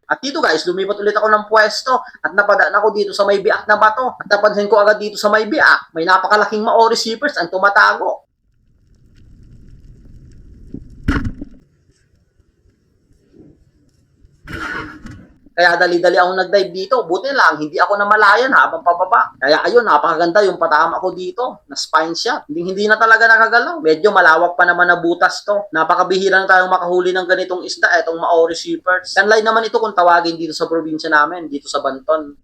At dito guys, lumipat ulit ako ng pwesto at napadaan ako dito sa may biak na bato. At napansin ko agad dito sa may biak, may napakalaking Maori Seepers ang tumatago. Kaya dali-dali akong nag-dive dito. Buti lang, hindi ako namalayan habang pababa. Kaya ayun, napakaganda yung patama ko dito na spine shot. Hindi na talaga nakagalaw. Medyo malawak pa naman na butas to. Napakabihira na tayong makahuli ng ganitong isda, etong Maori Seepers. Yan line naman ito kung tawagin dito sa probinsya namin, dito sa Banton.